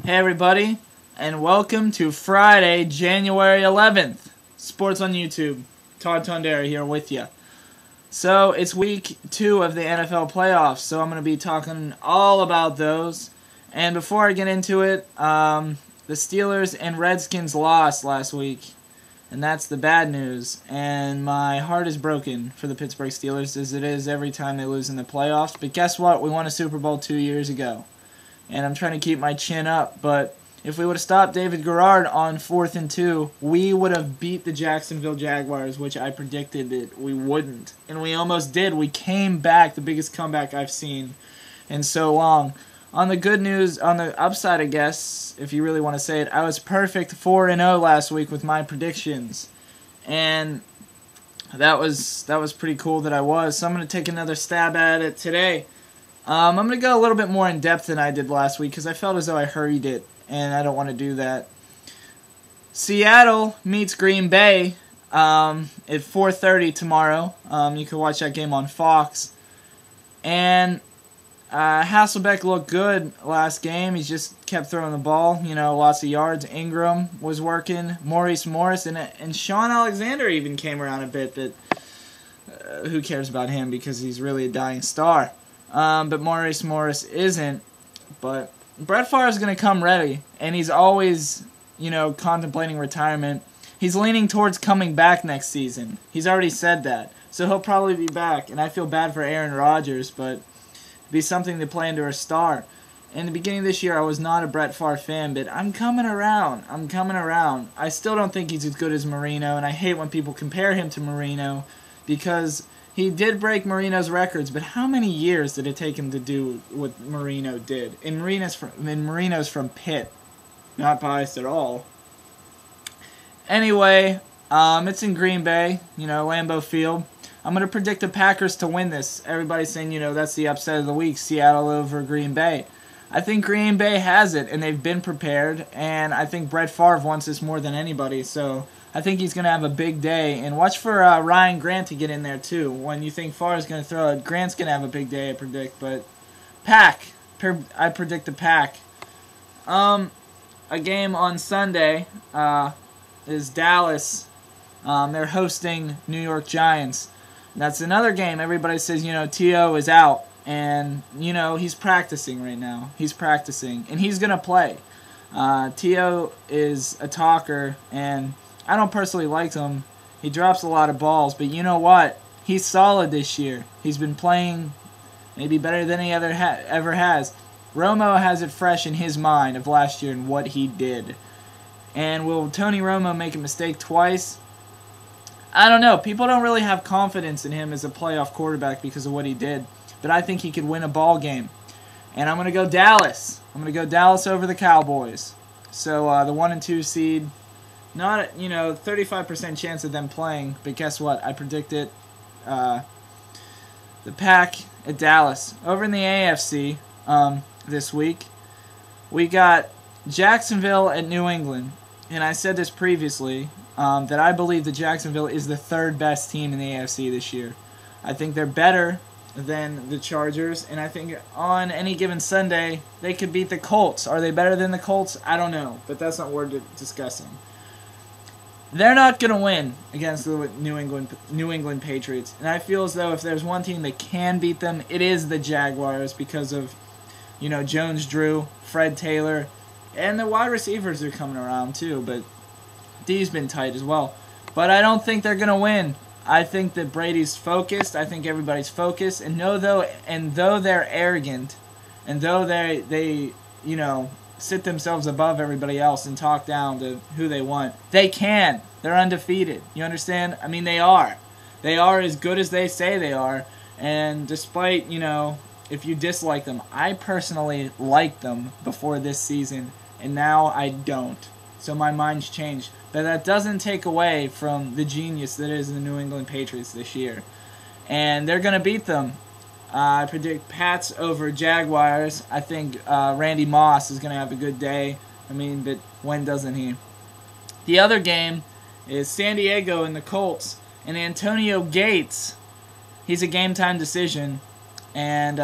Hey everybody, and welcome to Friday, January 11th. Sports on YouTube. Todd Tondera here with you. So, it's week 2 of the NFL playoffs, so I'm going to be talking all about those. And before I get into it, the Steelers and Redskins lost last week, and that's the bad news. And my heart is broken for the Pittsburgh Steelers, as it is every time they lose in the playoffs. But guess what? We won a Super Bowl 2 years ago. And I'm trying to keep my chin up, but if we would have stopped David Garrard on 4th and 2, we would have beat the Jacksonville Jaguars, which I predicted that we wouldn't. And we almost did. We came back, the biggest comeback I've seen in so long. On the good news, on the upside, I guess, if you really want to say it, I was perfect 4-0 last week with my predictions. And that was pretty cool that I was. So I'm going to take another stab at it today. I'm going to go a little bit more in depth than I did last week because I felt as though I hurried it, and I don't want to do that. Seattle meets Green Bay at 4:30 tomorrow. You can watch that game on Fox. And Hasselbeck looked good last game. He just kept throwing the ball, lots of yards. Ingram was working. Maurice Morris and Sean Alexander even came around a bit. But who cares about him because he's really a dying star. But Maurice Morris isn't. But Brett Favre is going to come ready, and he's always, contemplating retirement. He's leaning towards coming back next season. He's already said that. So he'll probably be back, and I feel bad for Aaron Rodgers, but it'd be something to play into a star. In the beginning of this year, I was not a Brett Favre fan, but I'm coming around. I still don't think he's as good as Marino, and I hate when people compare him to Marino because he did break Marino's records, but how many years did it take him to do what Marino did? And Marino's from Pitt. Not biased at all. Anyway, it's in Green Bay, Lambeau Field. I'm going to predict the Packers to win this. Everybody's saying, that's the upset of the week, Seattle over Green Bay. I think Green Bay has it, and they've been prepared, and I think Brett Favre wants this more than anybody, so I think he's going to have a big day. And watch for Ryan Grant to get in there, too. When you think Favre's going to throw it, Grant's going to have a big day, I predict. But I predict the Pack. A game on Sunday is Dallas. They're hosting New York Giants. That's another game. Everybody says, T.O. is out. And, he's practicing right now. He's practicing. And he's going to play. T.O. is a talker, and I don't personally like him. He drops a lot of balls, but you know what? He's solid this year. He's been playing maybe better than he ever has. Romo has it fresh in his mind of last year and what he did. And will Tony Romo make a mistake twice? I don't know. People don't really have confidence in him as a playoff quarterback because of what he did. But I think he could win a ball game. And I'm going to go Dallas. I'm going to go Dallas over the Cowboys. So the 1 and 2 seed. Not, 35% chance of them playing, but guess what? I predicted the Pack at Dallas. Over in the AFC this week, we got Jacksonville at New England. And I said this previously, that I believe that Jacksonville is the 3rd best team in the AFC this year. I think they're better than the Chargers, and I think on any given Sunday, they could beat the Colts. Are they better than the Colts? I don't know, but that's not worth discussing. They're not going to win against the New England Patriots. And I feel as though if there's one team that can beat them, it is the Jaguars because of, Jones Drew, Fred Taylor, and the wide receivers are coming around too, but D's been tight as well. But I don't think they're going to win. I think that Brady's focused. I think everybody's focused. And though they're arrogant, and though they sit themselves above everybody else and talk down to who they want, they can. They're undefeated. You understand? I mean, they are. They are as good as they say they are. And despite, if you dislike them, I personally liked them before this season, and now I don't. So my mind's changed. But that doesn't take away from the genius that is the New England Patriots this year. And they're going to beat them. I predict Pats over Jaguars. I think Randy Moss is going to have a good day. But when doesn't he? The other game is San Diego and the Colts. And Antonio Gates, he's a game-time decision. And,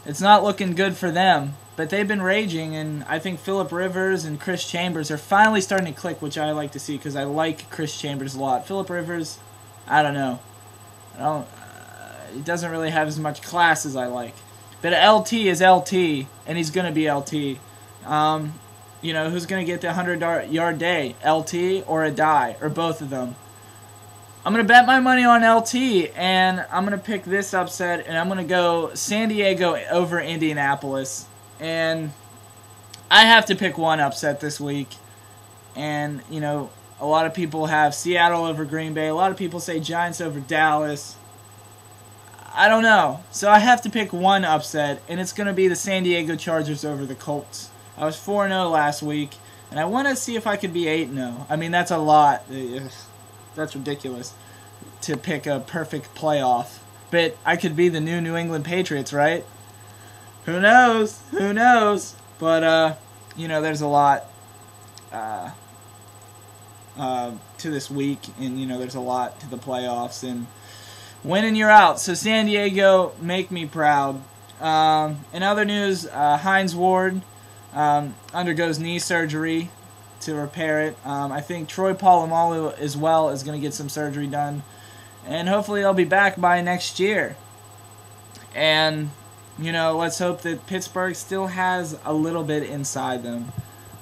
it's not looking good for them. But they've been raging, and I think Phillip Rivers and Chris Chambers are finally starting to click, which I like to see because I like Chris Chambers a lot. Phillip Rivers, I don't know. He doesn't really have as much class as I like. But LT is LT, and he's going to be LT. Who's going to get the 100-yard day? LT or a die, or both of them? I'm going to bet my money on LT, and I'm going to pick this upset, and I'm going to go San Diego over Indianapolis. And I have to pick one upset this week. And, a lot of people have Seattle over Green Bay. A lot of people say Giants over Dallas. I don't know. So I have to pick one upset, and it's going to be the San Diego Chargers over the Colts. I was 4-0 last week, and I want to see if I could be 8-0. I mean, that's a lot. That's ridiculous to pick a perfect playoff. But I could be the New England Patriots, right? Who knows? Who knows? But, there's a lot to this week, and, there's a lot to the playoffs, and winning, you're out. So San Diego, make me proud. In other news, Hines Ward undergoes knee surgery to repair it. I think Troy Polamalu as well is going to get some surgery done. And hopefully they'll be back by next year. And, let's hope that Pittsburgh still has a little bit inside them.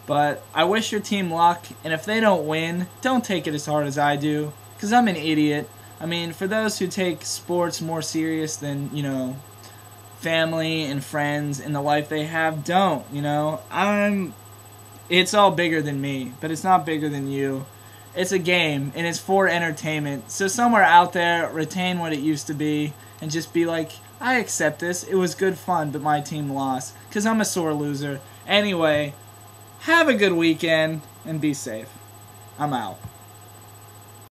But I wish your team luck. And if they don't win, don't take it as hard as I do. Because I'm an idiot. I mean, for those who take sports more serious than, family and friends and the life they have, don't, it's all bigger than me, but it's not bigger than you. It's a game, and it's for entertainment. So somewhere out there, retain what it used to be, and just be like, I accept this. It was good fun, but my team lost, because I'm a sore loser. Anyway, have a good weekend, and be safe. I'm out.